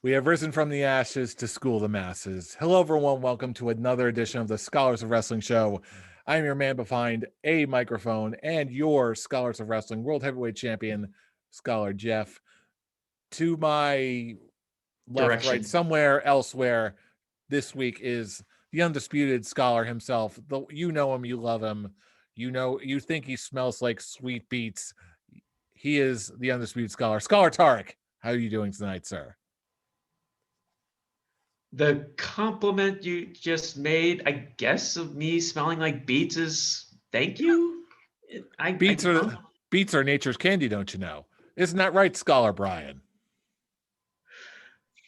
We have risen from the ashes to school the masses. Hello, everyone. Welcome to another edition of the Scholars of Wrestling Show. I'm your man behind a microphone and your Scholars of Wrestling World Heavyweight Champion, Scholar Jeff. To my left, right, somewhere elsewhere this week is the undisputed scholar himself. You know him, you love him. You think he smells like sweet beets. He is the undisputed scholar. Scholar Tarek, how are you doing tonight, sir? The compliment you just made, I guess, of me smelling like beets is thank you. Beets are nature's candy, don't you know? Isn't that right, Scholar Brian?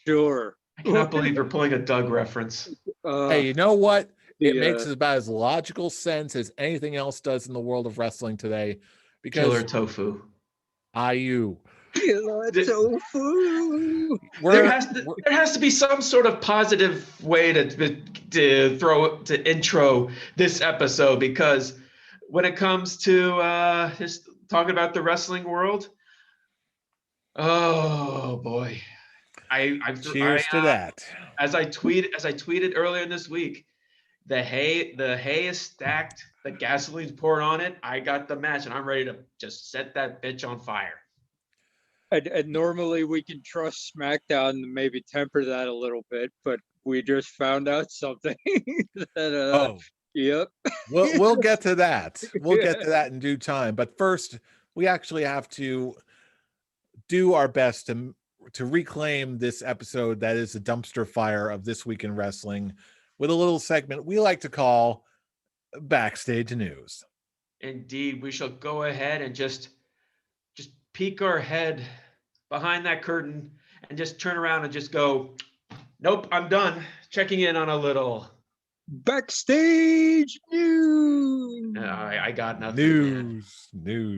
Sure. I cannot believe you're pulling a Doug reference. Hey, you know what? It makes about as logical sense as anything else does in the world of wrestling today. Because Killer Tofu. IU. Killer Tofu. There has to be some sort of positive way to intro this episode, because when it comes to just talking about the wrestling world, oh boy. Cheers to that. As I tweeted earlier in this week, the hay is stacked, the gasoline's poured on it. I got the match and I'm ready to just set that bitch on fire. And normally we can trust SmackDown to maybe temper that a little bit, but we just found out something that yep. We'll get to that. We'll get to that in due time. But first, we actually have to do our best to reclaim this episode that is a dumpster fire of This Week in Wrestling with a little segment we like to call Backstage News. Indeed, we shall go ahead and just peek our head behind that curtain and just turn around and just go, nope, I'm done. Checking in on a little Backstage News. I got nothing. News.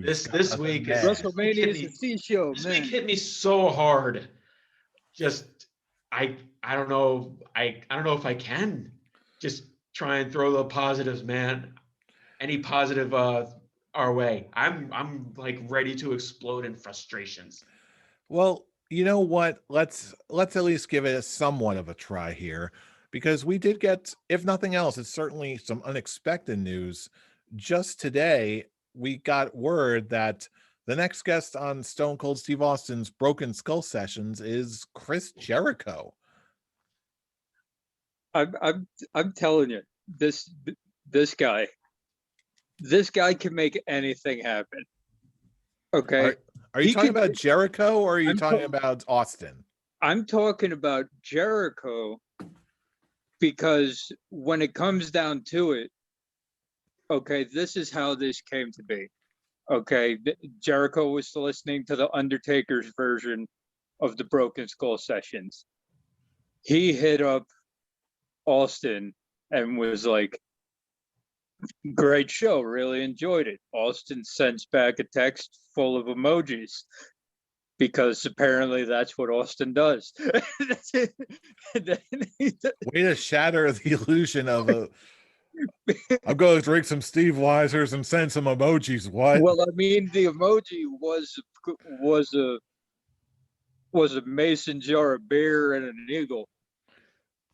This week is WrestleMania is a C show. This week hit me so hard. Just I don't know. I don't know if I can just try and throw the positives, man. Any positive our way. I'm like ready to explode in frustrations. Well, you know what? Let's at least give it somewhat of a try here, because we did get, if nothing else, it's certainly some unexpected news. Just today, we got word that the next guest on Stone Cold Steve Austin's Broken Skull Sessions is Chris Jericho. I'm telling you, this guy can make anything happen. Okay. Are you talking about Jericho, or are you talking about Austin? I'm talking about Jericho, because when it comes down to it, okay, this is how this came to be. Okay, Jericho was listening to the Undertaker's version of the Broken Skull Sessions. He hit up Austin and was like, great show, really enjoyed it. Austin sends back a text full of emojis, because apparently that's what Austin does. Way to shatter the illusion of I'm going to drink some Steve Weisers and send some emojis. What? Well, I mean, the emoji was a mason jar of beer and an eagle.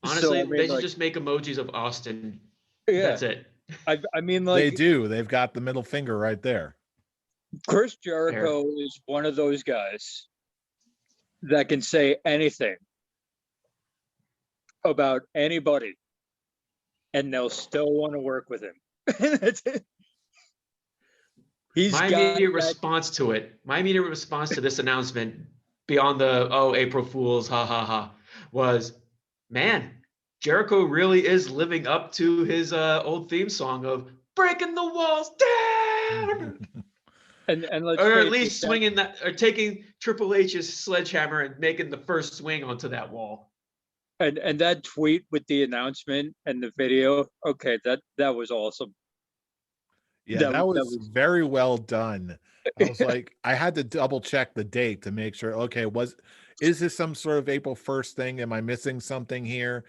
Honestly, so, they should just make emojis of Austin. Yeah. That's it. I mean, like, they do. They've got the middle finger right there. Chris Jericho is one of those guys that can say anything about anybody, and they'll still want to work with him. That's it. My immediate response to this announcement, beyond the April Fools, ha ha ha, was, man, Jericho really is living up to his old theme song of breaking the walls down. and or at least swinging that, or taking Triple H's sledgehammer and making the first swing onto that wall. And that tweet with the announcement and the video, okay, that was awesome. Yeah, that was very well done. I was like, I had to double check the date to make sure. Okay, is this some sort of April 1st thing? Am I missing something here?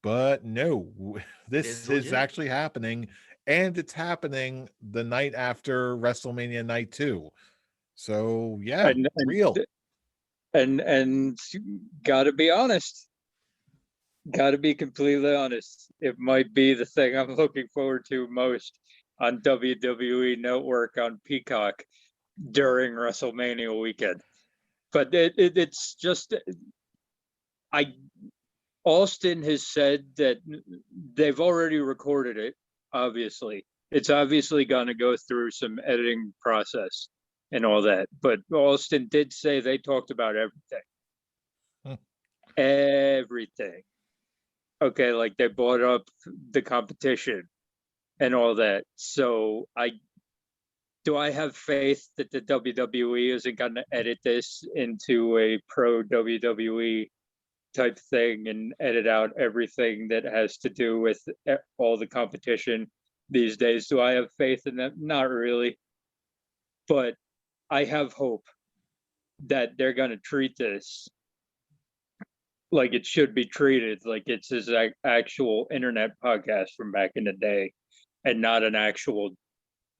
But no, this is actually happening, and it's happening the night after WrestleMania Night 2. So yeah, real. And gotta be honest, gotta be completely honest. It might be the thing I'm looking forward to most on WWE Network on Peacock during WrestleMania weekend. But it's just, Austin has said that they've already recorded it, obviously. It's obviously going to go through some editing process and all that. But Austin did say they talked about everything. Everything. Okay, like they brought up the competition and all that. So do I have faith that the WWE isn't going to edit this into a pro WWE type thing and edit out everything that has to do with all the competition these days? Do I have faith in that? Not really. But I have hope that they're going to treat this like it should be treated, like it's his actual internet podcast from back in the day and not an actual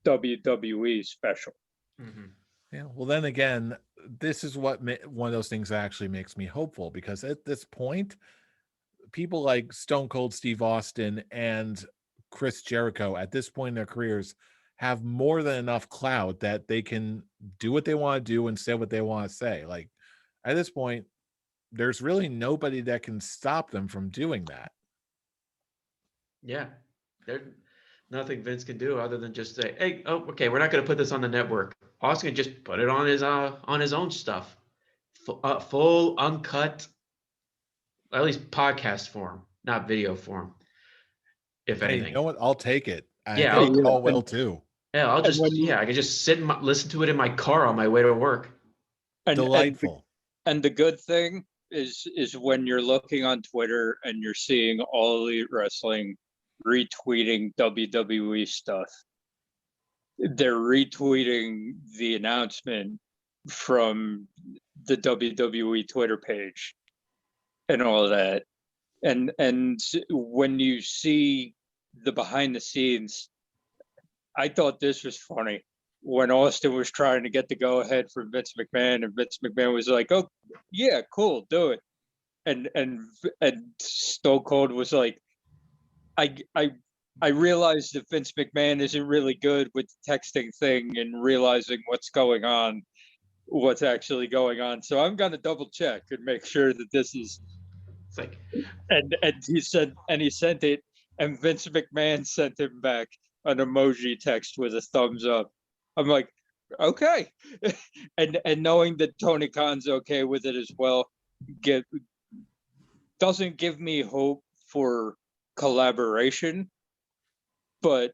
WWE special. Mhm. Yeah. Well, then again, this is what one of those things that actually makes me hopeful, because at this point, people like Stone Cold Steve Austin and Chris Jericho at this point in their careers have more than enough clout that they can do what they want to do and say what they want to say. Like at this point, there's really nobody that can stop them from doing that. Yeah, there's nothing Vince can do other than just say, "Hey, oh, okay, we're not going to put this on the network." Austin can just put it on his own stuff, full uncut, at least podcast form, not video form, if Hey, anything. you know what? I'll take it. I Yeah, think I'll- Paul will too. Yeah, I'll And just when- I can just sit and listen to it in my car on my way to work. Delightful. And the good thing is when you're looking on Twitter and you're seeing All Elite Wrestling retweeting WWE stuff. They're retweeting the announcement from the WWE Twitter page and all of that. And when you see the behind the scenes, I thought this was funny. When Austin was trying to get the go ahead from Vince McMahon, and Vince McMahon was like, "Oh, yeah, cool, do it." And Stone Cold was like, I realized that Vince McMahon isn't really good with the texting thing and realizing what's actually going on. So I'm gonna double check and make sure that this is. It's like, And he sent it, and Vince McMahon sent him back an emoji text with a thumbs up. I'm like, okay, and knowing that Tony Khan's okay with it as well, doesn't give me hope for collaboration, but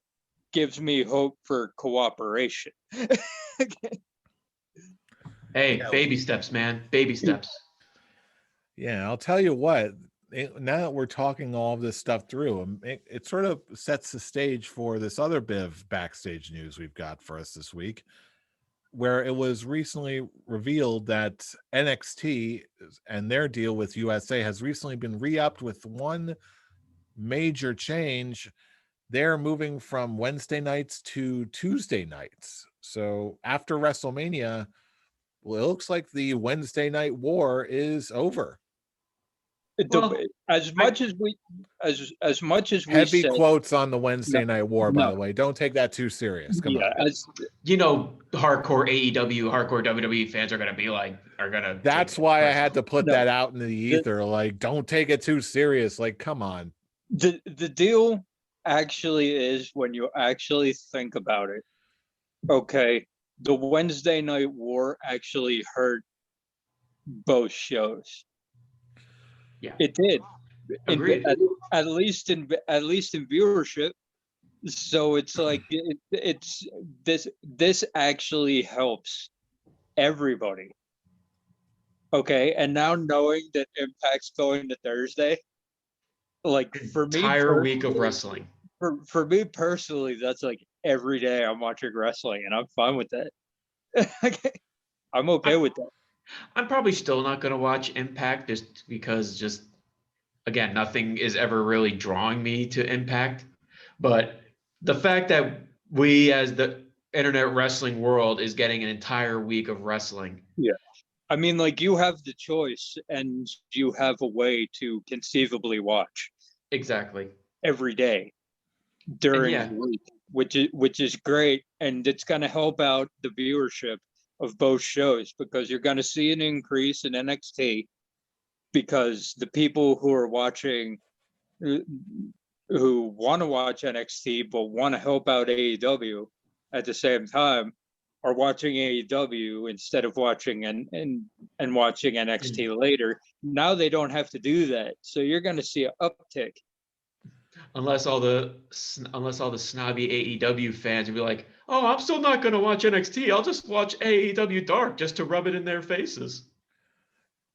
gives me hope for cooperation. hey, Yeah. baby steps, man, baby steps. Yeah, I'll tell you what, now that we're talking all of this stuff through, it sort of sets the stage for this other bit of backstage news we've got for us this week, where it was recently revealed that NXT and their deal with USA has recently been re-upped with one major change. They're moving from Wednesday nights to Tuesday nights. So after WrestleMania, well, it looks like the Wednesday night war is over. Well, as much as we Heavy said, quotes on the Wednesday night war, by no. the way. Don't take that too serious. Come on. you know, hardcore AEW, hardcore WWE fans are gonna That's why I had to put No. that out in the ether. Like, don't take it too serious. Like, come on. The deal actually is, when you actually think about it, okay, the Wednesday night war actually hurt both shows. Yeah. It did. Agreed. At least in viewership. So it's like it's this actually helps everybody. Okay, and now knowing that Impact's going to Thursday, like for me, Entire week of wrestling. For me personally, that's like every day I'm watching wrestling, and I'm fine with that. I'm okay with that. I'm probably still not gonna watch Impact just because again, nothing is ever really drawing me to Impact. But the fact that we as the internet wrestling world is getting an entire week of wrestling. Yeah. I mean, like, you have the choice and you have a way to conceivably watch Exactly. every day And during yeah, the week, which is great, and it's going to help out the viewership of both shows because you're going to see an increase in NXT because the people who are watching, uh, who want to watch NXT but want to help out AEW at the same time, are watching AEW instead of watching and watching NXT later. Now they don't have to do that, so you're going to see an uptick. unless all the snobby AEW fans would be like, "Oh, I'm still not going to watch NXT. I'll just watch AEW Dark just to rub it in their faces."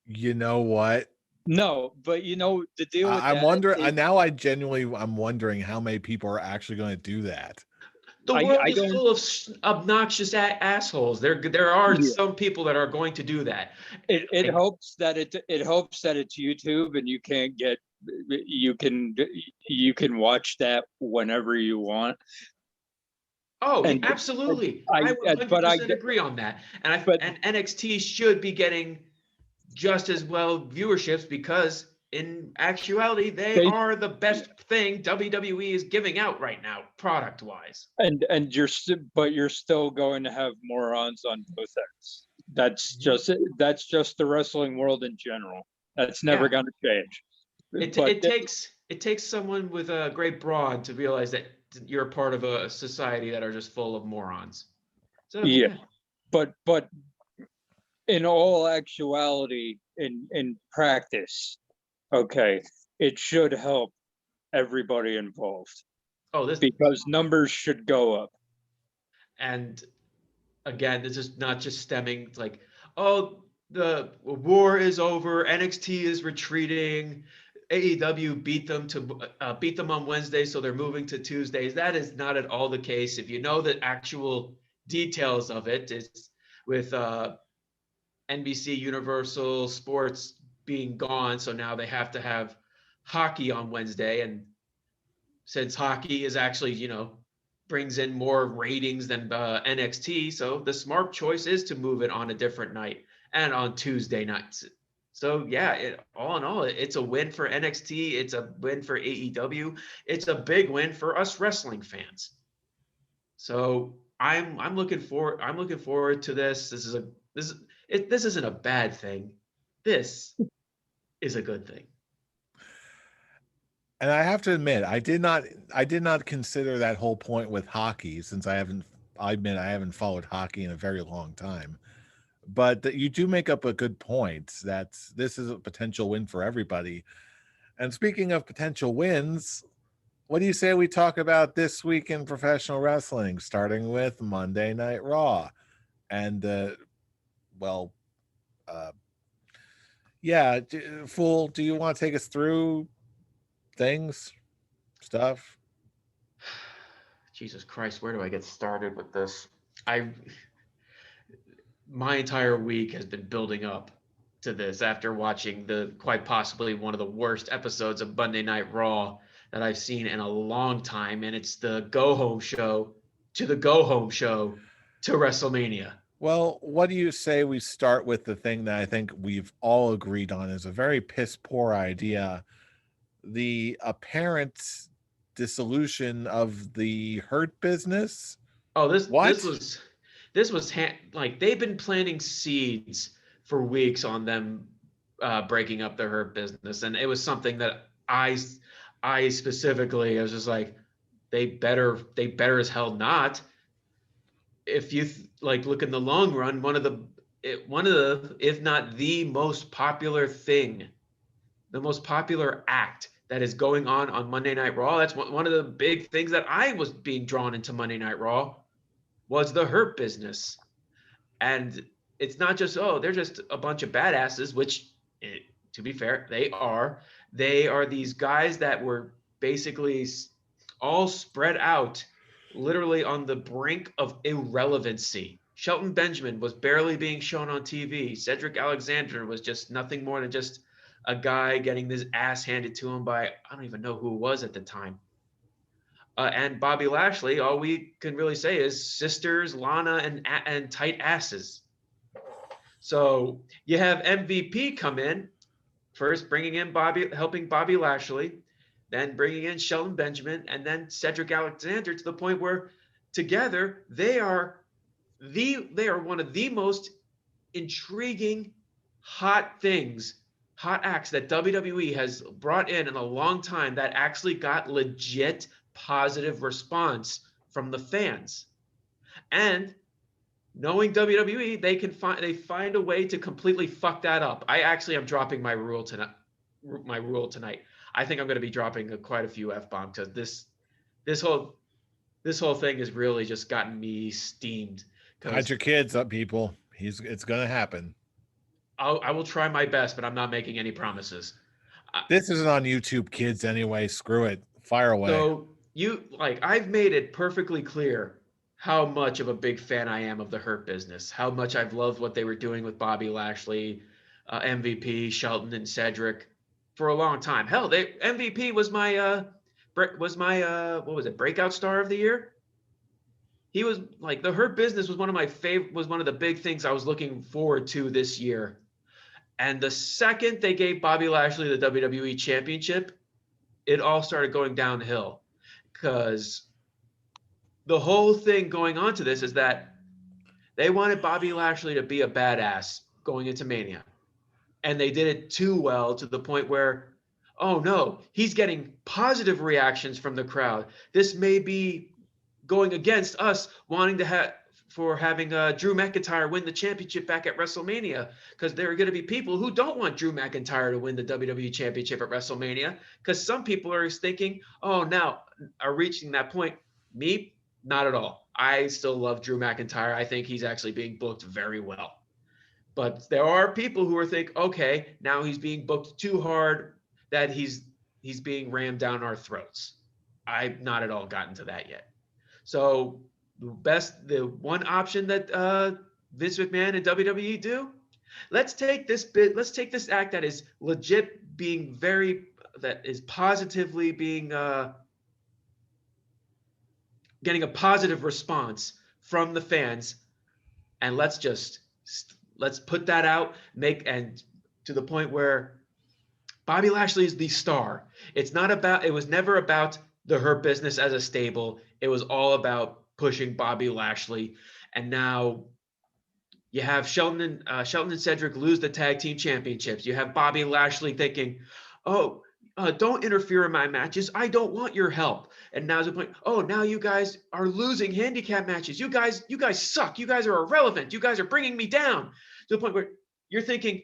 You know what? No, but the deal with I'm that wondering is now. I'm wondering how many people are actually going to do that. The I world I is don't. full of obnoxious assholes. There are Yeah. some people that are going to do that. It Like, helps that it's YouTube and you can you can watch that whenever you want. oh, yeah, And absolutely. I I would but I 100% agree on that. but And NXT should be getting just as well viewerships because in actuality they they are the best thing WWE is giving out right now, product wise. and you're still going to have morons on both ends. That's just the wrestling world in general. That's never Yeah. going to change. It But it takes someone with a great broad to realize that you're a part of a society that are just full of morons. So yeah, yeah. but in all actuality, in practice, okay, it should help everybody involved Oh, this because numbers should go up. and again, this is not just stemming like, oh, the war is over, NXT is retreating, AEW beat them on Wednesday, so they're moving to Tuesdays. That is not at all the case. If you know the actual details of it, it's with NBC Universal Sports being gone, so now they have to have hockey on Wednesday, and since hockey is actually, brings in more ratings than NXT. So the smart choice is to move it on a different night and on Tuesday nights. So yeah, all in all, it's a win for NXT. It's a win for AEW. It's a big win for us wrestling fans. So I'm looking forward to this. This isn't a bad thing. This is a good thing. And I have to admit, I did not consider that whole point with hockey since I admit I haven't followed hockey in a very long time. But that you do make up a good point that this is a potential win for everybody. And speaking of potential wins, what do you say we talk about this week in professional wrestling, starting with Monday Night Raw? And well, uh, yeah, Fool, do you want to take us through things, stuff? Jesus Christ, where do I get started with this? I My entire week has been building up to this after watching the quite possibly one of the worst episodes of Monday Night Raw that I've seen in a long time, and it's the go home show to WrestleMania. Well, what do you say we start with the thing that I think we've all agreed on is a very piss poor idea, the apparent dissolution of the Hurt Business? Oh, What? this was like they've been planting seeds for weeks on them breaking up the Hurt Business, and it was something that I specifically I was just like they better as hell not. If you like look in the long run, one of the if not the most popular thing, the most popular act that is going on Monday Night Raw. That's one of the big things that I was being drawn into Monday Night Raw was the Hurt Business. And it's not just, oh, they're just a bunch of badasses, which, to be fair, they are. They are these guys that were basically all spread out, literally on the brink of irrelevancy. Shelton Benjamin was barely being shown on TV. Cedric Alexander was just nothing more than just a guy getting his ass handed to him by, I don't even know who it was at the time. And Bobby Lashley, all we can really say is sisters, Lana, and tight asses. So you have MVP come in first, bringing in helping Bobby Lashley, then bringing in Shelton Benjamin, and then Cedric Alexander, to the point where together they are one of the most intriguing hot acts that WWE has brought in a long time that actually got legit positive response from the fans. And knowing WWE, they find a way to completely fuck that up. I actually am dropping my rule tonight. I think I'm going to be dropping quite a few F-bombs, because this whole thing has really just gotten me steamed. Hide your kids up, people. It's gonna happen. I will try my best, but I'm not making any promises. This isn't on YouTube, kids, anyway. Screw it. Fire away. So I've made it perfectly clear how much of a big fan I am of the Hurt Business, how much I've loved what they were doing with Bobby Lashley, MVP, Shelton, and Cedric for a long time. Hell, MVP was my what was it, breakout star of the year? He was like, the Hurt Business was one of the big things I was looking forward to this year. And the second they gave Bobby Lashley the WWE Championship, it all started going downhill, because the whole thing going on to this is that they wanted Bobby Lashley to be a badass going into Mania. And they did it too well, to the point where, oh no, he's getting positive reactions from the crowd. This may be going against us wanting to having Drew McIntyre win the championship back at WrestleMania, because there are going to be people who don't want Drew McIntyre to win the WWE Championship at WrestleMania, because some people are thinking, oh, now are reaching that point. Me, not at all. I still love Drew McIntyre. I think he's actually being booked very well. But there are people who are thinking, okay, now he's being booked too hard, that he's being rammed down our throats. I've not at all gotten to that yet. So the one option that Vince McMahon and WWE do, let's take this act that is legit that is positively being getting a positive response from the fans, and let's put that out, and to the point where Bobby Lashley is the star. It was never about the Hurt Business as a stable. It was all about pushing Bobby Lashley. And now you have Shelton and Cedric lose the tag team championships. You have Bobby Lashley thinking, oh, don't interfere in my matches. I don't want your help. And now's the point. Oh, now you guys are losing handicap matches. You guys suck. You guys are irrelevant. You guys are bringing me down, to the point where you're thinking,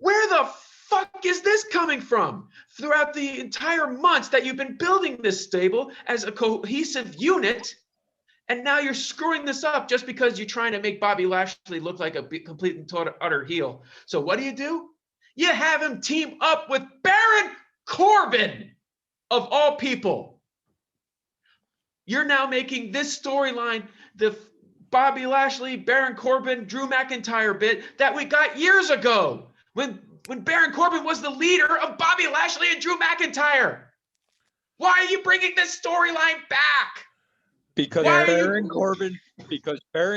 where the fuck is this coming from? Throughout the entire months that you've been building this stable as a cohesive unit, and now you're screwing this up just because you're trying to make Bobby Lashley look like a complete and utter heel. So what do? You have him team up with Baron Corbin, of all people. You're now making this storyline the Bobby Lashley, Baron Corbin, Drew McIntyre bit that we got years ago, when Baron Corbin was the leader of Bobby Lashley and Drew McIntyre. Why are you bringing this storyline back? Because Baron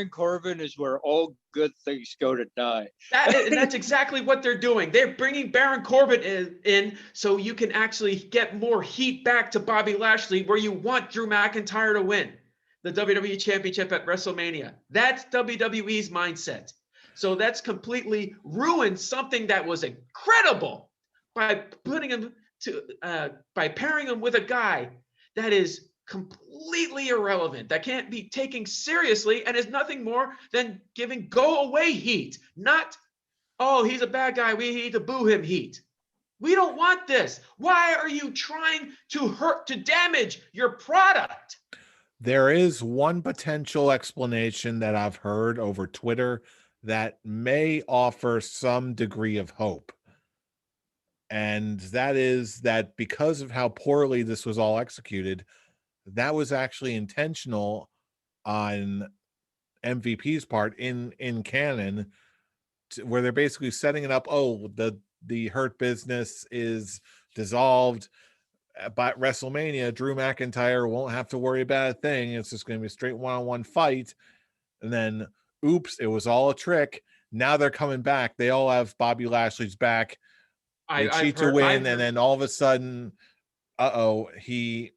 Corbin is where all good things go to die. That's exactly what they're doing. They're bringing Baron Corbin in so you can actually get more heat back to Bobby Lashley, where you want Drew McIntyre to win the WWE Championship at WrestleMania. That's WWE's mindset. So that's completely ruined something that was incredible by by pairing him with a guy that is completely irrelevant, that can't be taken seriously, and is nothing more than giving go away heat. Not, oh, he's a bad guy, we need to boo him heat. We don't want this. Why are you trying to damage your product? There is one potential explanation that I've heard over Twitter that may offer some degree of hope. And that is that because of how poorly this was all executed, that was actually intentional on MVP's part in canon, where they're basically setting it up. Oh, the Hurt Business is dissolved. By WrestleMania, Drew McIntyre won't have to worry about a thing. It's just going to be a straight one-on-one fight. And then, oops, it was all a trick. Now they're coming back. They all have Bobby Lashley's back. They I've cheat to heard, win, and then all of a sudden, McIntyre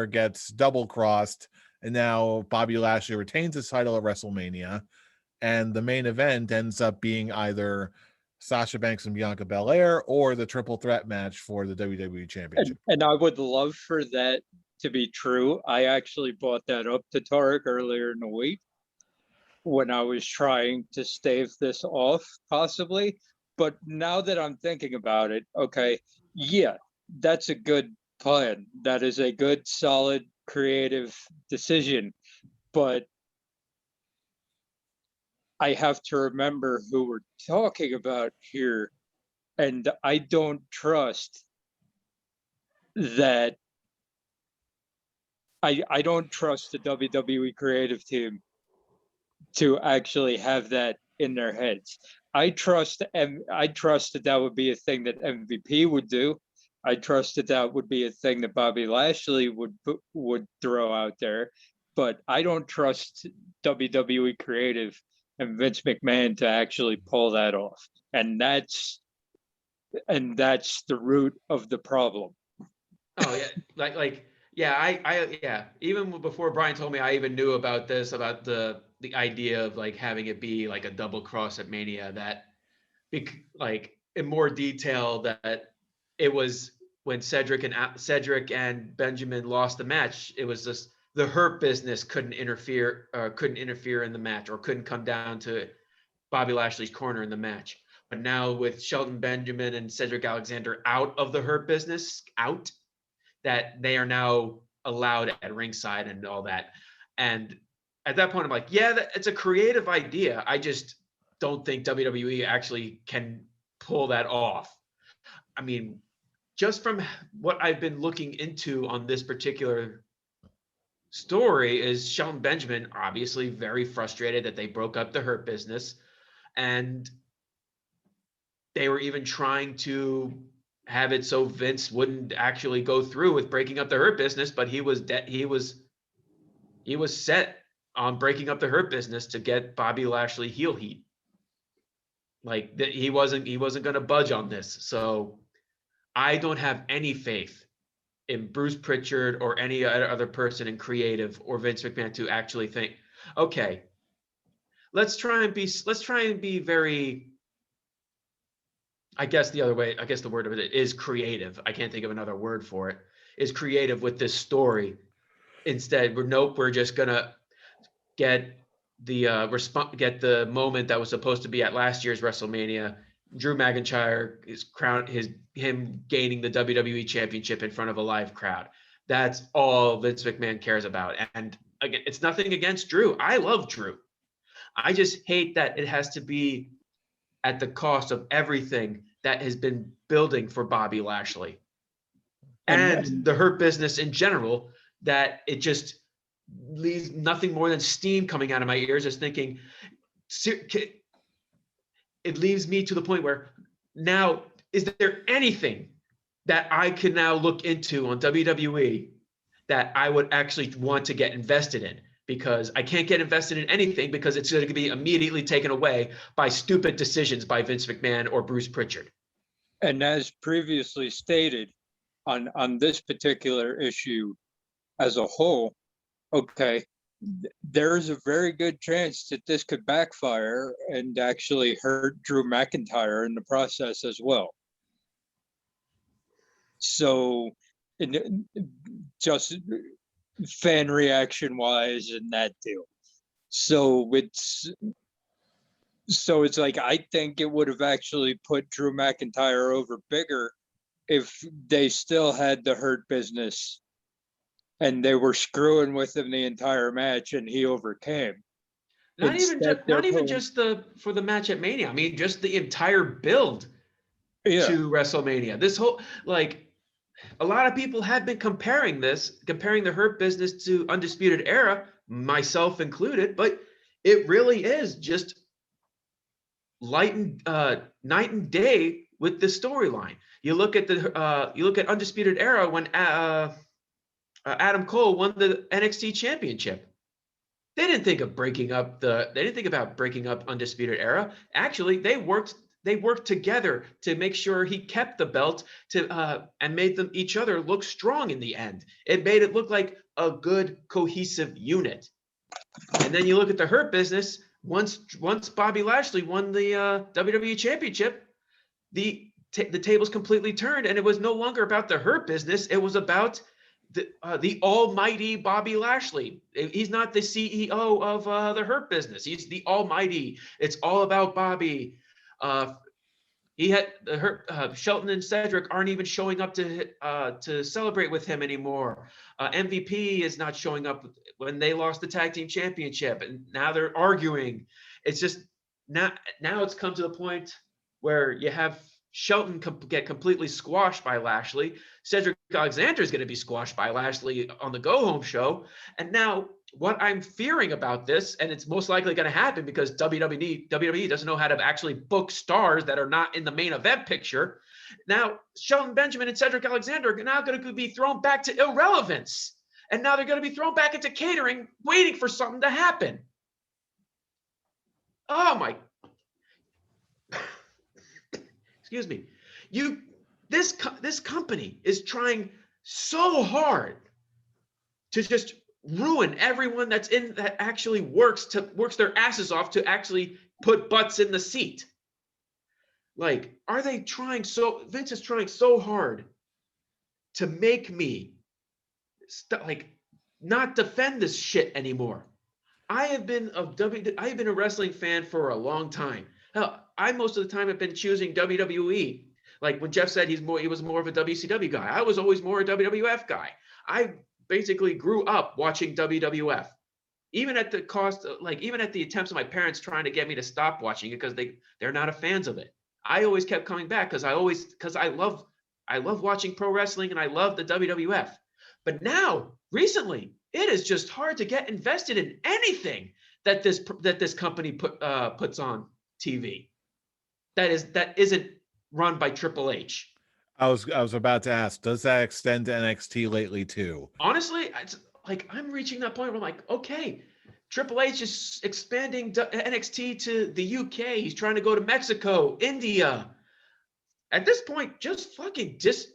gets double crossed, and now Bobby Lashley retains his title at WrestleMania, and the main event ends up being either Sasha Banks and Bianca Belair or the triple threat match for the WWE Championship. And I would love for that to be true. I actually brought that up to Tarek earlier in the week when I was trying to stave this off, possibly. But now that I'm thinking about it, okay, yeah, that's a good plan. That is a good, solid, creative decision. But I have to remember who we're talking about here. And I don't trust that. I don't trust the WWE creative team to actually have that in their heads. I trust that would be a thing that MVP would do. I trust that would be a thing that Bobby Lashley would throw out there. But I don't trust WWE creative and Vince McMahon to actually pull that off. And that's the root of the problem. Oh yeah, yeah. Even before Brian told me, I even knew about this, about the idea of like having it be like a double cross at Mania, that like in more detail, that it was when Cedric and Benjamin lost the match. It was just the Hurt Business couldn't interfere in the match, or couldn't come down to Bobby Lashley's corner in the match. But now with Shelton Benjamin and Cedric Alexander out of the Hurt Business, that they are now allowed at ringside and all that. And at that point, I'm like, yeah, it's a creative idea. I just don't think WWE actually can pull that off. I mean, just from what I've been looking into on this particular story, is Shelton Benjamin obviously very frustrated that they broke up the Hurt Business, and they were even trying to have it so Vince wouldn't actually go through with breaking up the Hurt Business, but he was set on breaking up the Hurt Business to get Bobby Lashley heel heat. Like he wasn't going to budge on this. So I don't have any faith in Bruce Pritchard or any other person in creative or Vince McMahon to actually think, okay, let's try and be very, I guess the word of it is creative. I can't think of another word for it. Is creative with this story. Instead, we're just gonna get the moment that was supposed to be at last year's WrestleMania. Drew McIntyre him gaining the WWE Championship in front of a live crowd. That's all Vince McMahon cares about. And again, it's nothing against Drew. I love Drew. I just hate that it has to be at the cost of everything that has been building for Bobby Lashley and the Hurt Business in general, that it just leaves nothing more than steam coming out of my ears, just thinking, it leaves me to the point where now, is there anything that I can now look into on WWE that I would actually want to get invested in? Because I can't get invested in anything because it's going to be immediately taken away by stupid decisions by Vince McMahon or Bruce Pritchard. And as previously stated, on this particular issue as a whole, okay, there is a very good chance that this could backfire and actually hurt Drew McIntyre in the process as well. So, just fan reaction wise and that deal. So it's like, I think it would have actually put Drew McIntyre over bigger if they still had the Hurt Business and they were screwing with him the entire match and he overcame. Not even just for the match at Mania. I mean, just the entire build to WrestleMania. This whole, like, a lot of people have been comparing the Hurt Business to Undisputed Era, myself included, but it really is just night and day with the storyline. You look at Undisputed Era when Adam Cole won the NXT Championship. They didn't think of breaking up they didn't think about breaking up Undisputed Era. Actually, they worked together to make sure he kept the belt and made them each other look strong in the end. It made it look like a good cohesive unit. And then you look at the Hurt Business. Once Bobby Lashley won the WWE Championship, the tables completely turned, and it was no longer about the Hurt Business. It was about the almighty Bobby Lashley. He's not the CEO of the Hurt Business. He's the almighty. It's all about Bobby. He had the Hurt. Shelton and Cedric aren't even showing up to celebrate with him anymore. MVP is not showing up when they lost the tag team championship, and now they're arguing. It's just now it's come to the point where you have Shelton get completely squashed by Lashley. Cedric Alexander is going to be squashed by Lashley on the Go Home show. And now what I'm fearing about this, and it's most likely going to happen because WWE doesn't know how to actually book stars that are not in the main event picture. Now, Shelton Benjamin and Cedric Alexander are now going to be thrown back to irrelevance. And now they're going to be thrown back into catering, waiting for something to happen. Oh, my. Excuse me. This company is trying so hard to just ruin everyone that actually works their asses off to actually put butts in the seat. Like, are they trying Vince is trying so hard to make me not defend this shit anymore. I have been a wrestling fan for a long time. Hell, I most of the time have been choosing WWE. Like when Jeff said he was more of a WCW guy. I was always more a WWF guy. I basically grew up watching WWF, even at the cost of, even at the attempts of my parents trying to get me to stop watching it because they're not a fans of it. I always kept coming back because I love watching pro wrestling and I love the WWF. But now, recently, it is just hard to get invested in anything that this company puts on TV. That isn't run by Triple H. I was about to ask, does that extend to NXT lately too? Honestly, it's I'm reaching that point where I'm like, okay, Triple H is expanding NXT to the UK. He's trying to go to Mexico, India. At this point, just fucking just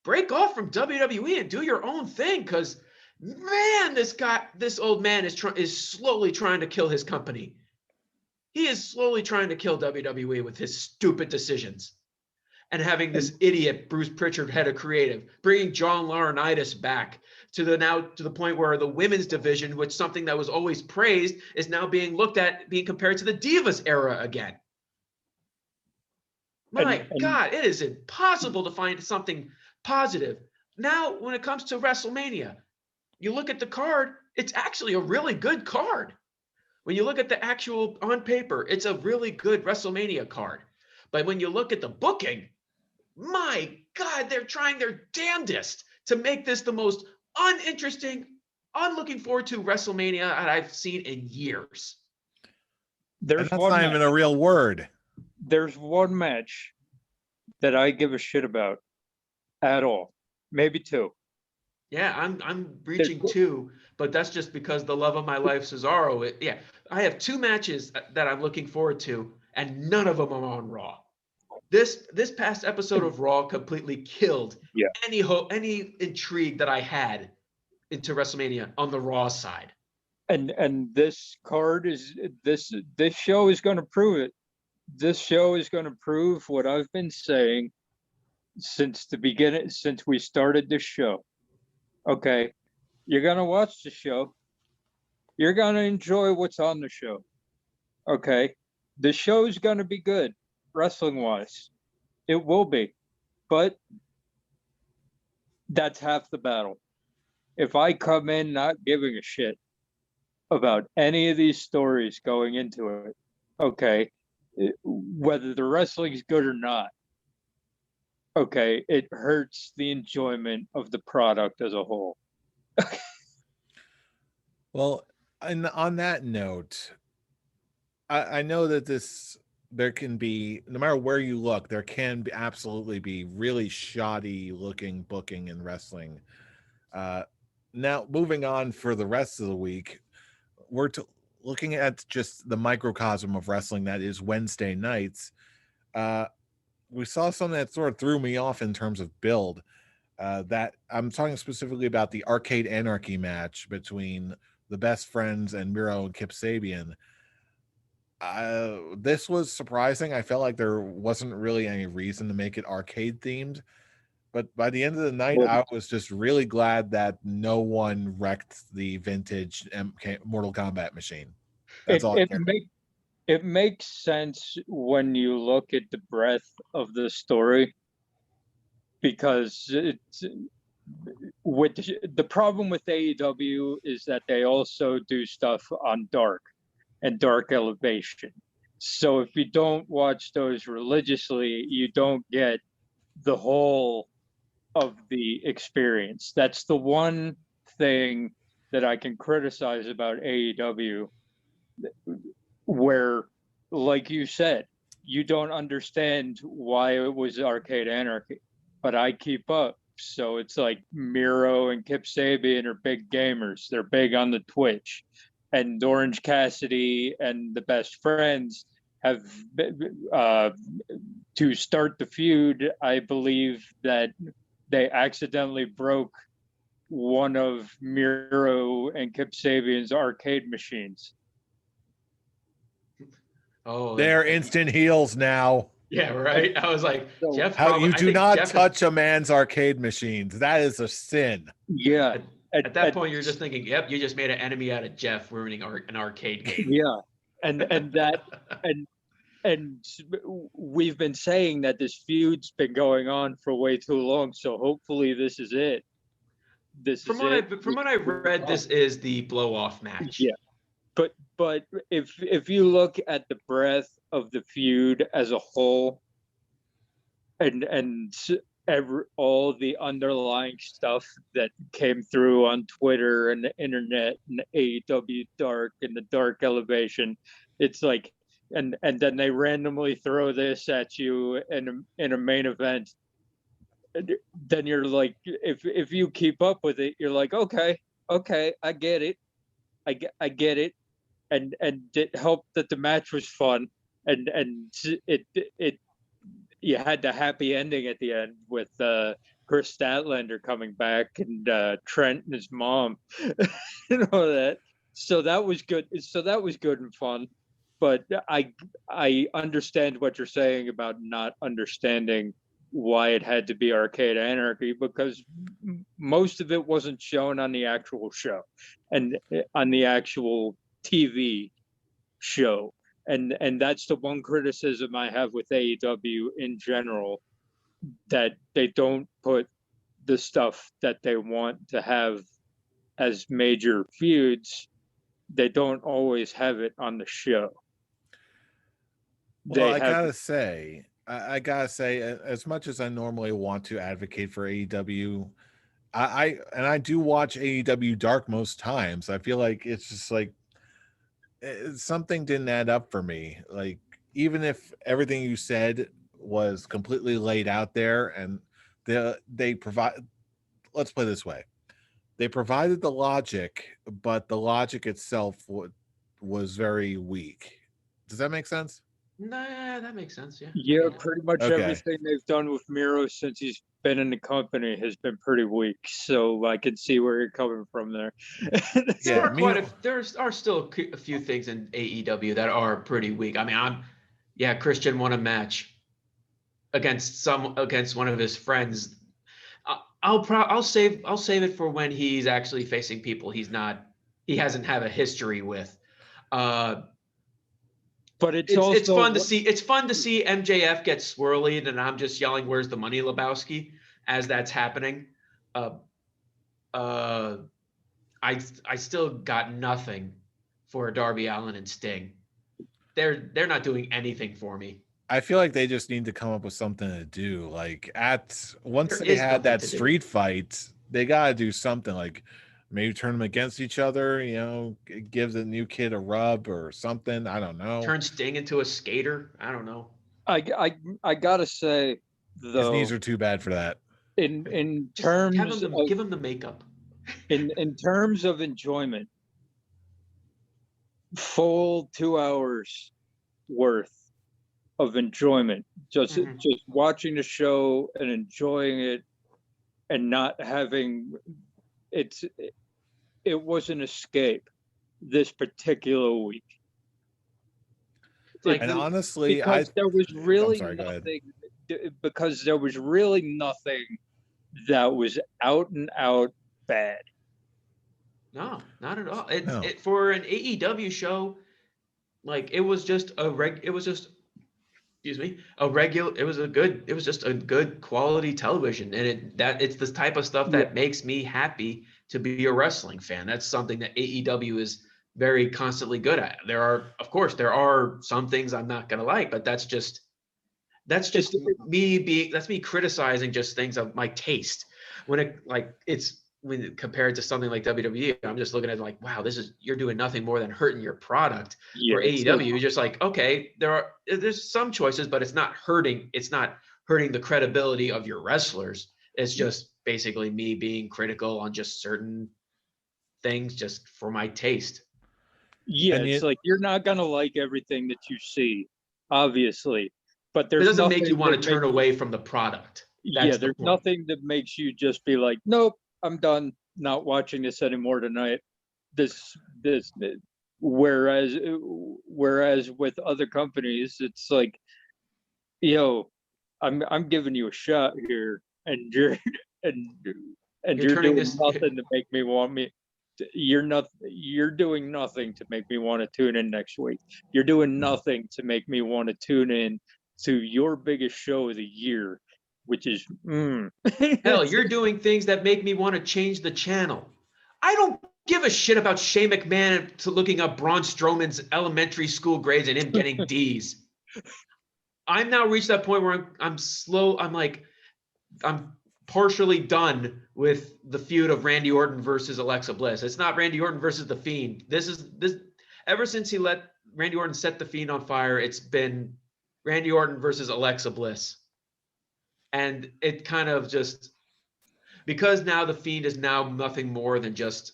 break off from WWE and do your own thing, because man, this old man is slowly trying to kill his company. He is slowly trying to kill WWE with his stupid decisions. And having this idiot Bruce Pritchard, head of creative, bringing John Laurinaitis back to the point where the women's division, which something that was always praised, is now being compared to the Divas era again. My God, it is impossible to find something positive. Now, when it comes to WrestleMania, you look at the card, it's actually a really good card. When you look at the actual on paper, it's a really good WrestleMania card. But when you look at the booking, my God, they're trying their damnedest to make this the most uninteresting, unlooking forward to WrestleMania that I've seen in years. That's not even a real word. There's one match that I give a shit about at all. Maybe two. Yeah, I'm reaching two, but that's just because the love of my life, Cesaro. I have two matches that I'm looking forward to, and none of them are on Raw. This past episode of Raw completely killed any intrigue that I had into WrestleMania on the Raw side. And this card this show is going to prove it. This show is going to prove what I've been saying since the beginning, since we started this show. Okay, you're going to watch the show. You're going to enjoy what's on the show. Okay, the show is going to be good, wrestling-wise. It will be. But that's half the battle. If I come in not giving a shit about any of these stories going into it, okay, whether the wrestling is good or not, okay, it hurts the enjoyment of the product as a whole. Well, and on that note, I know that there can be, no matter where you look, there can absolutely be really shoddy looking booking in wrestling. Now, moving on for the rest of the week, looking at just the microcosm of wrestling that is Wednesday nights, we saw something that sort of threw me off in terms of build. That I'm talking specifically about the Arcade Anarchy match between the Best Friends and Miro and Kip Sabian. This was surprising. I felt like there wasn't really any reason to make it arcade themed, but by the end of the night, I was just really glad that no one wrecked the vintage Mortal Kombat machine. That's all I care about. It makes sense when you look at the breadth of the story, because it's with the problem with AEW is that they also do stuff on Dark and Dark Elevation. So if you don't watch those religiously, you don't get the whole of the experience. That's the one thing that I can criticize about AEW, where, like you said, you don't understand why it was Arcade Anarchy, but I keep up. So it's like Miro and Kip Sabian are big gamers. They're big on the Twitch. And Orange Cassidy and the Best Friends have, to start the feud, I believe that they accidentally broke one of Miro and Kip Sabian's arcade machines. Oh, They're instant heels now. Yeah, right. I was like, Jeff. How you I do think not Jeff touch a man's arcade machines. That is a sin. Yeah. At that point, you're just thinking, "Yep, you just made an enemy out of Jeff, ruining an arcade game." Yeah, and that and we've been saying that this feud's been going on for way too long. So hopefully, this is it. From what I read, this is the blow off match. Yeah, but if you look at the breadth of the feud as a whole, and all the underlying stuff that came through on Twitter and the internet and the AEW Dark and the Dark Elevation, it's like, and then they randomly throw this at you in a main event. Then you're like, if you keep up with it, you're like, okay, I get it, I get it, and it helped that the match was fun, and it you had the happy ending at the end with Chris Statlander coming back and Trent and his mom and all that. So that was good. So that was good and fun. But I understand what you're saying about not understanding why it had to be Arcade Anarchy, because most of it wasn't shown on the actual show and on the actual TV show. And that's the one criticism I have with AEW in general, that they don't put the stuff that they want to have as major feuds. They don't always have it on the show. Well, I gotta say, as much as I normally want to advocate for AEW, I do watch AEW Dark most times. I feel like it's just like, something didn't add up for me. Like, even if everything you said was completely laid out there, and they provide, let's play this way, they provided the logic, but the logic itself was very weak. Does that make sense? Nah, that makes sense. Yeah. Yeah, pretty much Okay. everything they've done with Miro since he's been in the company has been pretty weak. So I can see where you're coming from there. Yeah, there are still a few things in AEW that are pretty weak. I mean, Christian won a match against one of his friends. I'll save it for when he's actually facing people he hasn't had a history with. But it's fun to see. It's fun to see MJF get swirly, and I'm just yelling, "Where's the money, Lebowski?" as that's happening. I still got nothing for Darby Allin and Sting. They're not doing anything for me. I feel like they just need to come up with something to do. Like, once they had that street fight, they gotta do something. Like, maybe turn them against each other, give the new kid a rub or something. I don't know. Turn Sting into a skater. I don't know. I gotta say, though, his knees are too bad for that. In terms give him the makeup. In terms of enjoyment, full 2 hours worth of enjoyment. Just watching the show and enjoying it, and not having it was an escape this particular week. Like, And honestly, I'm Because there was really sorry, go ahead. nothing. Because there was really nothing that was out and out bad. no, not at all. No. It for an AEW show, like it was just excuse me, it was just a good quality television. And it's this type of stuff that makes me happy to be a wrestling fan. That's something that AEW is very constantly good at. Of course, there are some things I'm not gonna like, but that's just me criticizing just things of my taste. When compared to something like WWE, I'm just looking at it like, wow, you're doing nothing more than hurting your product. For AEW, you're just like, okay, there's some choices, but it's not hurting the credibility of your wrestlers. It's just basically me being critical on just certain things just for my taste. Yeah, And it's like you're not gonna like everything that you see, obviously, but It there's doesn't make nothing you want that to turn makes- away from the product. That's the there's point. nothing that makes you just be like, nope, I'm done, not watching this anymore tonight. This whereas with other companies, it's like, yo, I'm giving you a shot here, and you're and You're you're turning doing this- nothing to make me want me. You're doing nothing to make me want to tune in next week. You're doing nothing to make me want to tune in to your biggest show of the year, which is Hell, you're doing things that make me want to change the channel. I don't give a shit about Shane McMahon to looking up Braun Strowman's elementary school grades and him getting D's. I'm now reached that point where I'm slow. I'm partially done with the feud of Randy Orton versus Alexa Bliss. It's not Randy Orton versus The Fiend. This ever since he let Randy Orton set The Fiend on fire, it's been Randy Orton versus Alexa Bliss. And it kind of just, because now The Fiend is now nothing more than just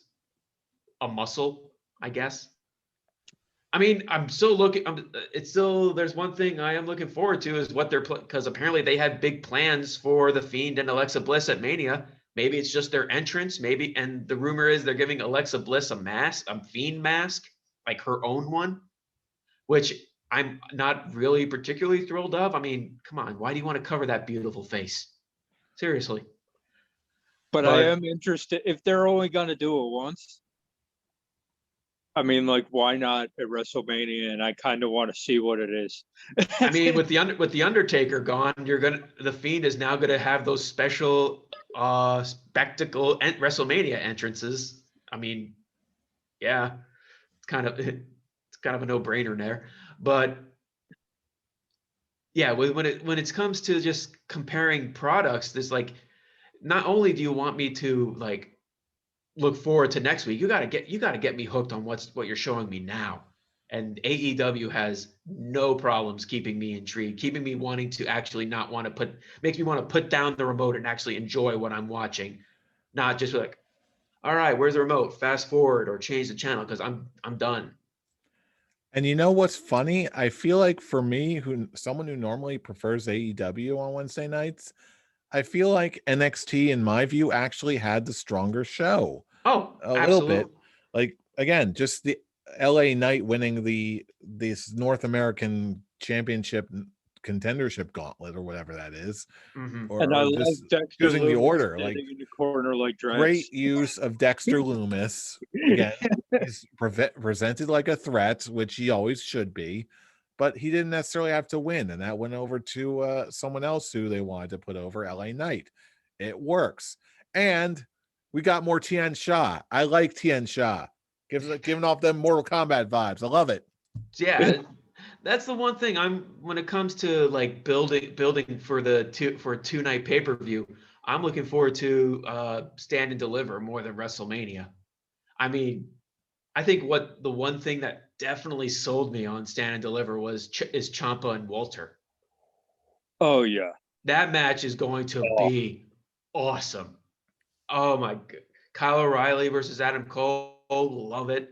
a muscle, I guess. I mean, there's one thing I am looking forward to is what because apparently they had big plans for The Fiend and Alexa Bliss at Mania. Maybe it's just their entrance, and the rumor is they're giving Alexa Bliss a Fiend mask, like her own one, which I'm not really particularly thrilled of. I mean, come on, why do you want to cover that beautiful face? Seriously. But I am interested if they're only gonna do it once. I mean, like, why not at WrestleMania? And I kind of want to see what it is. I mean, with the Undertaker gone, The Fiend is now gonna have those special spectacle and WrestleMania entrances. I mean, yeah, it's kind of a no-brainer there. But yeah, when it comes to just comparing products, there's like, not only do you want me to like look forward to next week, you gotta get me hooked on what you're showing me now. And AEW has no problems keeping me intrigued, keeping me wanting to actually makes me want to put down the remote and actually enjoy what I'm watching, not just like, all right, where's the remote? Fast forward or change the channel because I'm done. And you know what's funny? I feel like for me, someone who normally prefers AEW on Wednesday nights, I feel like NXT, in my view, actually had the stronger show. Oh, A absolutely. little bit. Like, again, just the LA Knight winning this North American Championship contendership gauntlet or whatever that is. Mhm. Or And I love just Dexter choosing the Lumis order. Like, standing in the corner like Drax. great use of Dexter Loomis. Again, he's presented like a threat, which he always should be, but he didn't necessarily have to win, and that went over to someone else who they wanted to put over, LA Knight. It works. And we got more Tian Sha. I like Tian Sha. Giving off them Mortal Kombat vibes. I love it. Yeah, that's the one thing when it comes to like building for a 2-night pay-per-view, I'm looking forward to Stand and Deliver more than WrestleMania. I mean, I think the one thing that definitely sold me on Stand and Deliver is Ciampa and Walter. Oh yeah. That match is going to be awesome. Oh my god. Kyle O'Reilly versus Adam Cole, love it.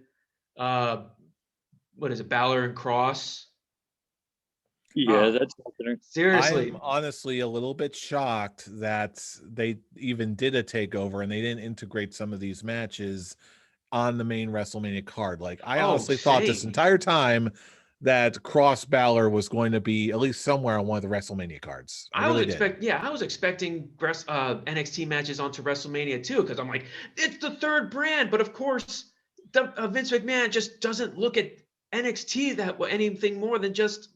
what is it, Balor and Cross? Yeah, Oh. that's happening. Seriously. I'm honestly a little bit shocked that they even did a takeover and they didn't integrate some of these matches on the main WrestleMania card. Like, I Oh, honestly thought this same. entire time that Cross Balor was going to be at least somewhere on one of the WrestleMania cards. I really did. I was expecting NXT matches onto WrestleMania too, because I'm like, it's the third brand. But of course, Vince McMahon just doesn't look at NXT that way, anything more than just.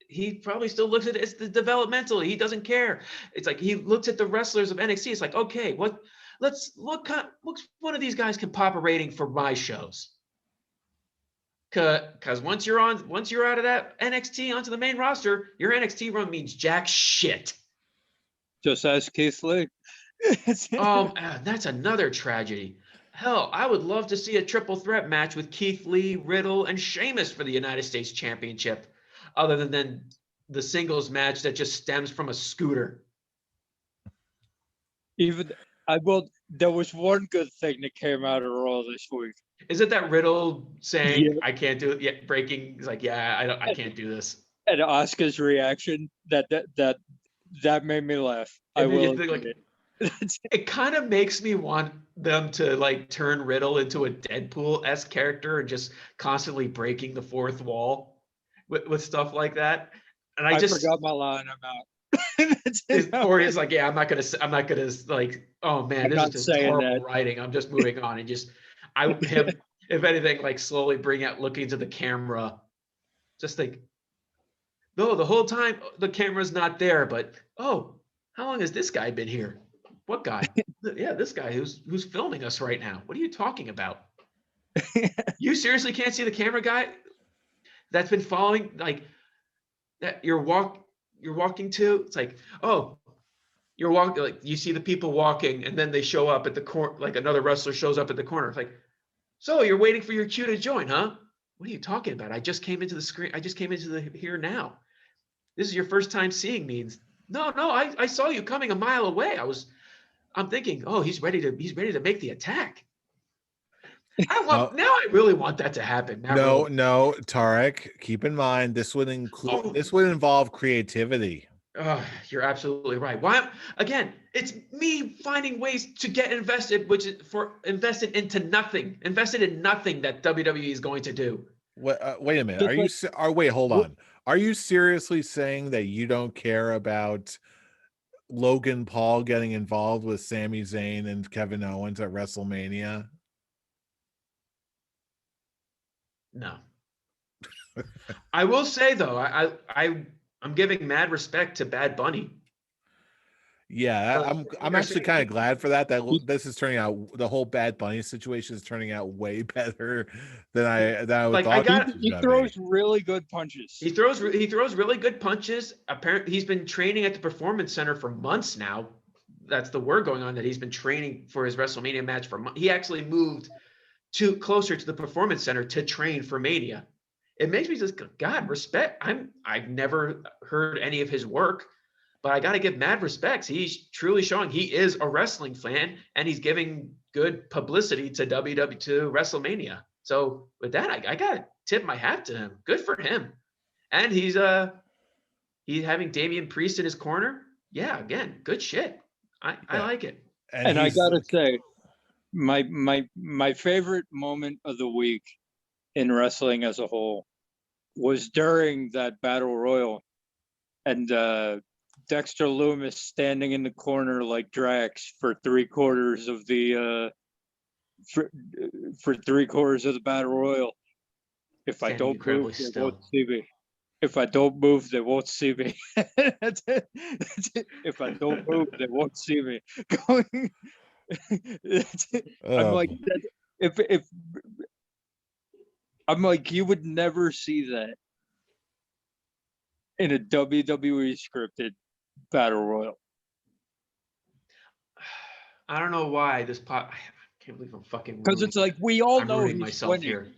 He probably still looks at it as the developmental. He doesn't care. It's like he looks at the wrestlers of NXT. It's like, okay, what one of these guys can pop a rating for my shows. Because once you're out of that NXT onto the main roster, your NXT run means jack shit. Just ask Keith Lee. That's another tragedy. Hell, I would love to see a triple threat match with Keith Lee, Riddle, and Sheamus for the United States Championship, other than the singles match that just stems from a scooter. There was one good thing that came out of Raw this week. Is it that Riddle saying, Yeah. I can't do it yet, breaking? He's like, yeah, I can't do this. And Oscar's reaction that made me laugh. I will admit it. It kind of makes me want them to like turn Riddle into a Deadpool-esque character and just constantly breaking the fourth wall with stuff like that. And I just forgot my line. I'm out. Or he's like, yeah, I'm not gonna like, oh man, I'm this is just horrible that. writing. I'm just moving on and just him, if anything, like slowly looking to the camera, just think, no, the whole time the camera's not there, but oh, how long has this guy been here? What guy? Yeah, this guy who's filming us right now. What are you talking about? You seriously can't see the camera guy that's been following, like, that you're walking to? It's like, oh, you're walking, like, you see the people walking and then they show up at the corner, like another wrestler shows up at the corner. It's like, so you're waiting for your cue to join, huh? What are you talking about? I just came into the screen. I just came into the here now. This is your first time seeing me. No, I saw you coming a mile away. I'm thinking, oh, he's ready to make the attack. Now I really want that to happen. No, Tarek, keep in mind this would involve creativity. You're absolutely right. Why? Again, it's me finding ways to get invested, invested in nothing that WWE is going to do. Wait a minute. Wait, hold on. Are you seriously saying that you don't care about Logan Paul getting involved with Sami Zayn and Kevin Owens at WrestleMania? No. I will say though, I'm giving mad respect to Bad Bunny. Yeah, I'm actually kind of glad for that. That this is turning out, the whole Bad Bunny situation is turning out way better than I thought. He throws really good punches. He throws really good punches. Apparently, he's been training at the Performance Center for months now. That's the word going on, that he's been training for his WrestleMania match for months. He actually moved closer to the Performance Center to train for Mania. It makes me just, God, respect. I've never heard any of his work, but I got to give mad respects. He's truly showing he is a wrestling fan, and he's giving good publicity to to WrestleMania. So with that, I got to tip my hat to him. Good for him. And he's having Damian Priest in his corner. Yeah, again, good shit. I like it. And I got to say, my favorite moment of the week in wrestling as a whole was during that battle royal, and Dexter Lumis standing in the corner like Drax for 3/4 of the for 3/4 of the battle royal. If I don't move, they won't see me. If I don't move, they won't see me. That's it. If I don't move, they won't see me. Going. I'm like, if I'm like, you would never see that in a WWE scripted battle royal. I don't know why this I can't believe I'm fucking. Because it's like, we all know he's winning. Here.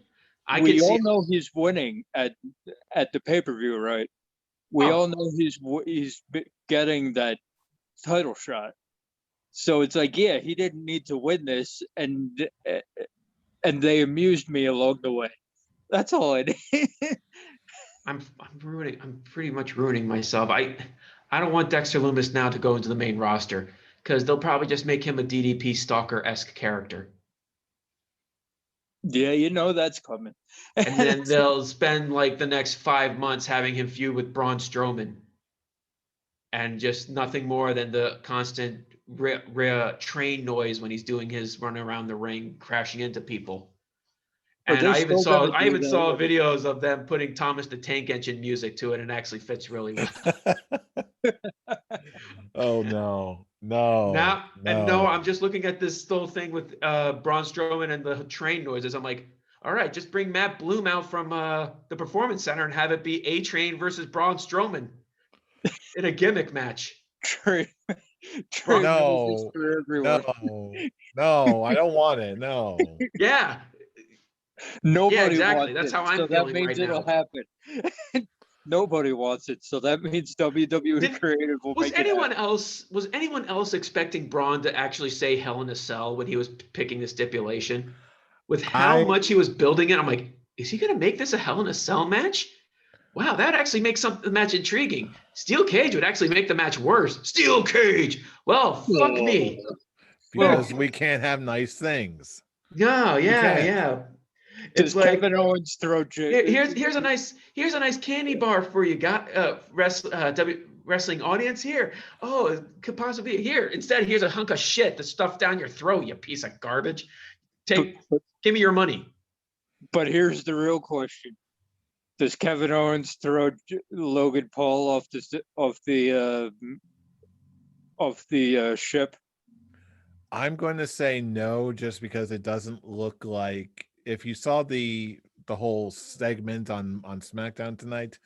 We all know he's winning at the pay-per-view, right? We all know he's getting that title shot. So it's like, yeah, he didn't need to win this, and they amused me along the way. That's all I need. I'm pretty much ruining myself. I don't want Dexter Loomis now to go into the main roster because they'll probably just make him a DDP stalker-esque character. Yeah, you know that's coming. And then they'll spend like the next 5 months having him feud with Braun Strowman. And just nothing more than the constant train noise when he's doing his run around the ring, crashing into people. But And they're I even still gonna saw do that. videos of them putting Thomas the Tank Engine music to it, and it actually fits really well. Oh no, no, No, I'm no. just looking at this whole thing with Braun Strowman and the train noises. I'm like, all right, just bring Matt Bloom out from the Performance Center and have it be A Train versus Braun Strowman in a gimmick match. Trade No, for everyone. no, I don't want it. No. Yeah, Nobody exactly. wants That's it, how I'm so that feeling means right it'll now. happen. Nobody wants it, so that means WWE Did- Creative will Was make it happen. anyone else expecting Braun to actually say Hell in a Cell when he was picking the stipulation? With how I much he was building it, I'm like, is he going to make this a Hell in a Cell match? Wow, that actually makes the match intriguing. Steel Cage would actually make the match worse. Steel Cage. Well, fuck me. because we can't have nice things. No, We can't. yeah. Does It's like Kevin Owens throw? here's a nice candy bar for you, wrestling audience here. Oh, it could possibly be here. Instead, here's a hunk of shit that's stuffed down your throat, you piece of garbage. Give me your money. But here's the real question: does Kevin Owens throw Logan Paul off the ship? I'm going to say no, just because it doesn't look like, if you saw the whole segment on SmackDown tonight,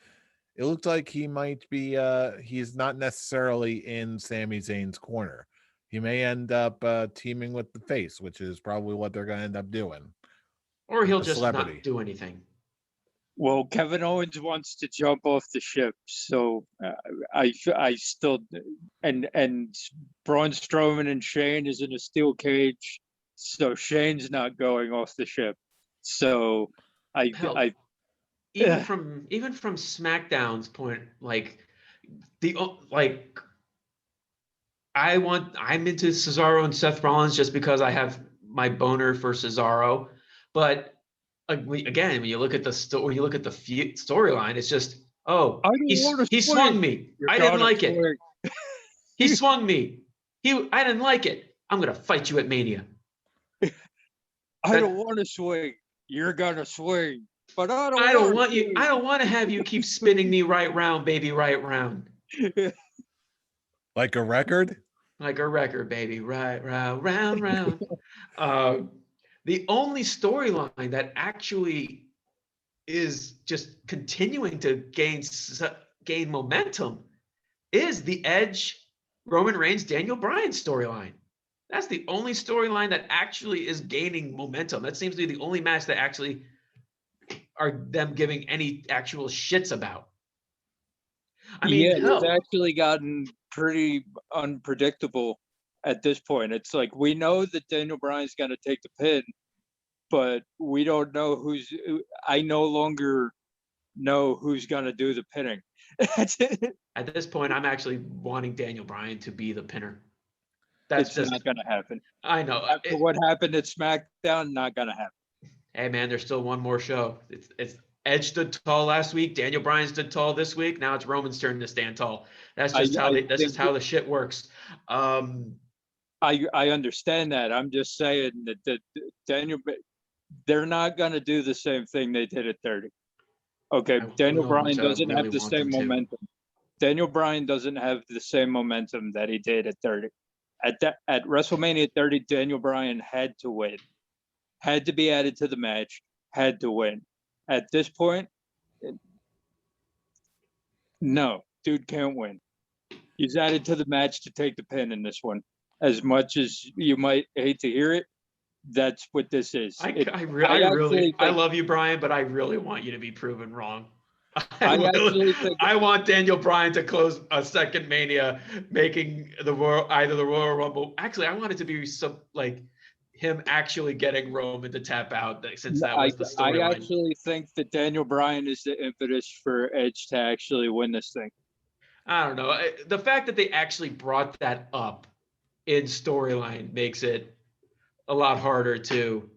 it looked like he might be he's not necessarily in Sami Zayn's corner. He may end up teaming with the face, which is probably what they're going to end up doing. Or he'll The just celebrity. not do anything. Well, Kevin Owens wants to jump off the ship, so I still and Braun Strowman and Shane is in a steel cage, so Shane's not going off the ship. So Hell, I even from SmackDown's point, like I'm into Cesaro and Seth Rollins just because I have my boner for Cesaro, but again, when you look at the storyline, it's just, oh, I don't wanna he swing. swung me. You're I didn't gonna like it. swing. He swung me. I didn't like it. I'm gonna fight you at Mania. I don't want to swing. You're gonna swing, but I don't. I don't want you. I don't want to have you keep spinning me right round, baby, right round. Like a record? Like a record, baby, right round, round. The only storyline that actually is just continuing to gain momentum is the Edge, Roman Reigns, Daniel Bryan storyline. That's the only storyline that actually is gaining momentum. That seems to be the only match that actually are them giving any actual shits about. I mean, yeah, hell, it's actually gotten pretty unpredictable at this point. It's like we know that Daniel Bryan's going to take the pin, but we don't know who's. I no longer know who's going to do the pinning. at this point, I'm actually wanting Daniel Bryan to be the pinner. That's It's just not going to happen. I know. After what happened at SmackDown, not going to happen. Hey man, there's still one more show. It's Edge stood tall last week. Daniel Bryan stood tall this week. Now it's Roman's turn to stand tall. That's just how the shit works. I understand that. I'm just saying that Daniel, they're not going to do the same thing they did at 30. Okay, Daniel Bryan doesn't have the same momentum. Daniel Bryan doesn't have the same momentum that he did at 30. At WrestleMania 30, Daniel Bryan had to win, had to be added to the match, had to win. At this point, no, dude can't win. He's added to the match to take the pin in this one. As much as you might hate to hear it, that's what this is. I love you, Brian, but I really want you to be proven wrong. I want Daniel Bryan to close a second Mania, making either the Royal Rumble. Actually, I want it to be him actually getting Roman to tap out, since that was the I storyline. actually think that Daniel Bryan is the impetus for Edge to actually win this thing. I don't know. The fact that they actually brought that up in storyline makes it a lot harder to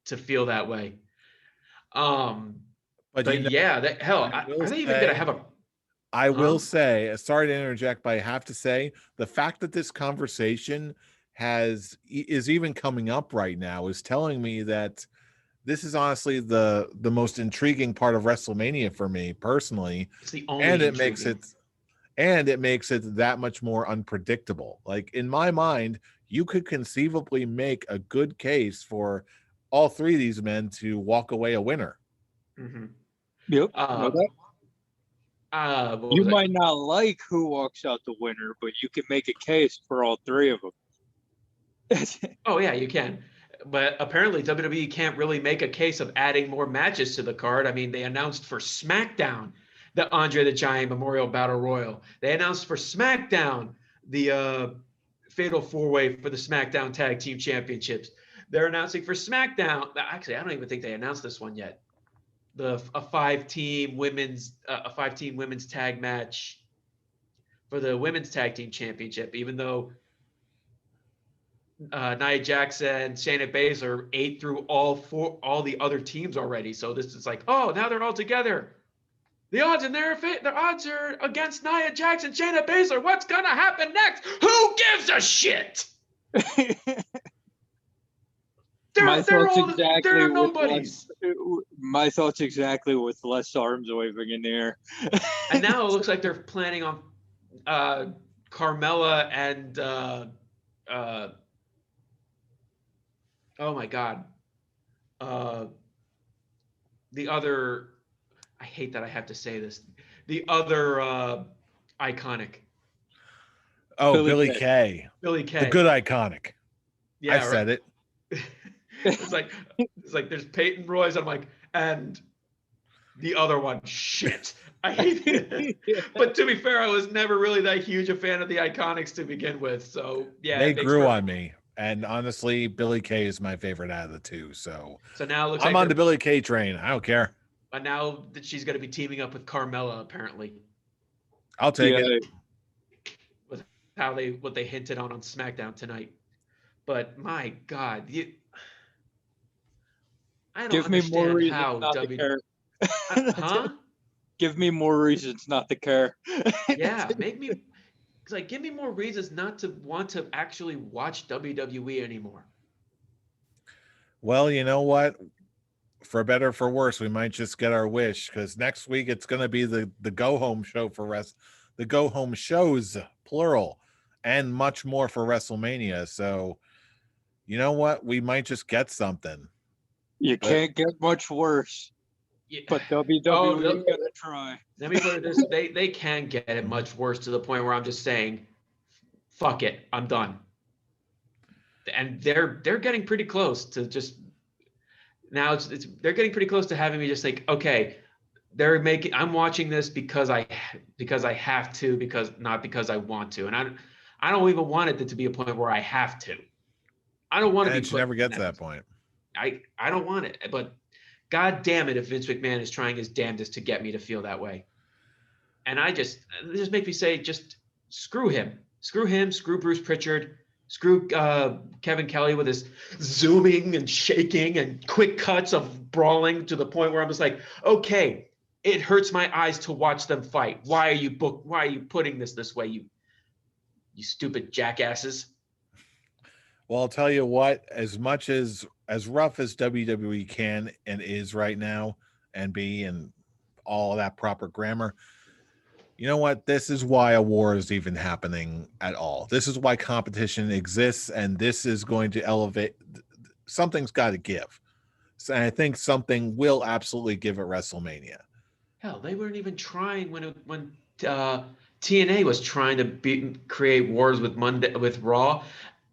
feel that way. But you know, yeah, hell, I will are they even gonna say- have a? I will Huh? say, sorry to interject, but I have to say the fact that this conversation is even coming up right now is telling me that this is honestly the most intriguing part of WrestleMania for me personally, It's the only and intriguing. it makes it that much more unpredictable. Like in my mind, you could conceivably make a good case for all three of these men to walk away a winner. Mhm. Yep. Uh, what You was I- might not like who walks out the winner, but you can make a case for all three of them. Oh yeah, you can. But apparently WWE can't really make a case of adding more matches to the card. I mean, they announced for SmackDown the Andre the Giant Memorial Battle Royal. They announced for SmackDown the Fatal 4-Way for the SmackDown Tag Team Championships. They're announcing for SmackDown. Actually, I don't even think they announced this one yet. A 5-team women's tag match for the Women's Tag Team Championship, even though Nia Jax and Shayna Baszler ate through all the other teams already. So this is like, oh, now they're all together. The odds are against Nia Jax and Shayna Baszler. What's gonna happen next? Who gives a shit? My thoughts they're exactly with nobodies. My thoughts exactly with less arms waving in the air. And now it looks like they're planning on Carmella and oh my God. The other, I hate that I have to say this. The other iconic, Oh, Billy Billy Kay. Billy Kay. The good iconic. Yeah, I said it. It's like there's Peyton Royce. I'm like, and the other one, shit. I hate it. But to be fair, I was never really that huge a fan of the Iconics to begin with. So yeah, They it makes grew perfect- on me. And honestly, Billy Kay is my favorite out of the two. So So now it looks I'm like on the Billy Kay train. I don't care. now that she's going to be teaming up with Carmella, apparently, I'll take Yeah, it. with what they hinted on SmackDown tonight. But my God, I don't give me more understand reasons how not to care. huh? Give me more reasons not to care. Yeah, give me more reasons not to want to actually watch WWE anymore. Well, you know what? For better or for worse, we might just get our wish because next week it's going to be the go home show for the go home shows plural, and much more for WrestleMania. So, you know what? We might just get something. You can't get much worse, Yeah. but WWE gonna try. Let me put it this: they can get it much worse to the point where I'm just saying, fuck it, I'm done. And they're getting pretty close to just now. They're getting pretty close to having me just think, okay, I'm watching this because I have to, because not because I want to, and I don't even want it to be a point where I have to. I don't want to And be it put never in gets to that. that point. I don't want it, but God damn it if Vince McMahon is trying his damnedest to get me to feel that way. And it just makes me say, just screw him, screw Bruce Pritchard, screw Kevin Kelly with his zooming and shaking and quick cuts of brawling to the point where I'm just like, okay, it hurts my eyes to watch them fight. Why are you putting this way, you stupid jackasses? Well, I'll tell you what, as much as rough as WWE can and is right now and be and all that proper grammar, you know what? This is why a war is even happening at all. This is why competition exists, and this is going to elevate. Something's got to give. So I think something will absolutely give at WrestleMania. Hell, they weren't even trying when TNA was trying to create wars with Raw.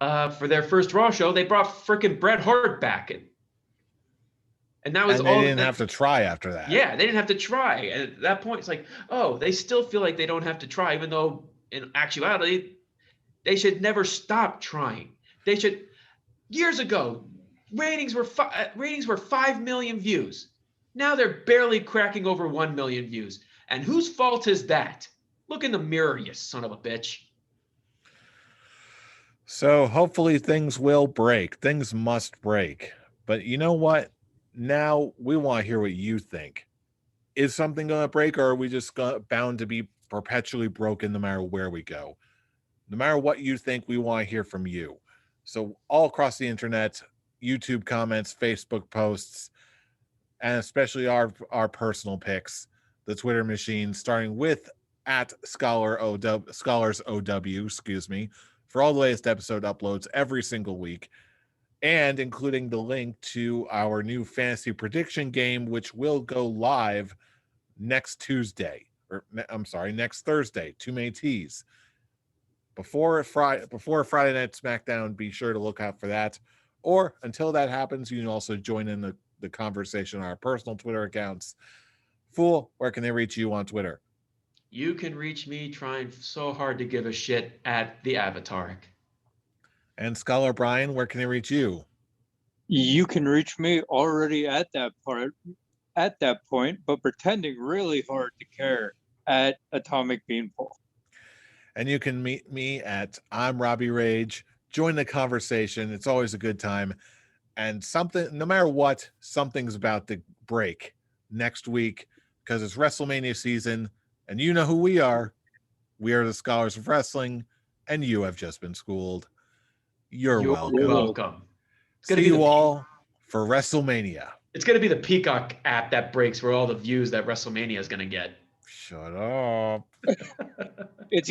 For their first Raw show, they brought freaking Bret Hart back, and that was And all. they didn't have to try after that. Yeah, they didn't have to try. And at that point, it's like, oh, they still feel like they don't have to try, even though in actuality, they should never stop trying. They should. Years ago, ratings were 5 million views. Now they're barely cracking over 1 million views. And whose fault is that? Look in the mirror, you son of a bitch. So hopefully things will break. Things must break. But you know what? Now we want to hear what you think. Is something going to break, or are we just bound to be perpetually broken no matter where we go? No matter what you think, we want to hear from you. So all across the internet, YouTube comments, Facebook posts, and especially our personal picks, the Twitter machine, starting with at Scholars OW, excuse me, for all the latest episode uploads every single week, and including the link to our new fantasy prediction game, which will go live next Tuesday, or I'm sorry, next Thursday. Too many T's. Before Friday Night SmackDown, be sure to look out for that. Or until that happens, you can also join in the conversation on our personal Twitter accounts. Fool, where can they reach you on Twitter? You can reach me trying so hard to give a shit at the Avatar. And Scholar Brian, where can they reach you? You can reach me already at that point, but pretending really hard to care at Atomic Beanpole. And you can meet me at I'm Robbie Rage. Join the conversation. It's always a good time. And something, no matter what, something's about to break next week because it's WrestleMania season. And you know who we are. We are the Scholars of Wrestling, and you have just been schooled. You're welcome. Welcome. See you all for WrestleMania. It's going to be the Peacock app that breaks where all the views that WrestleMania is going to get. Shut up. It's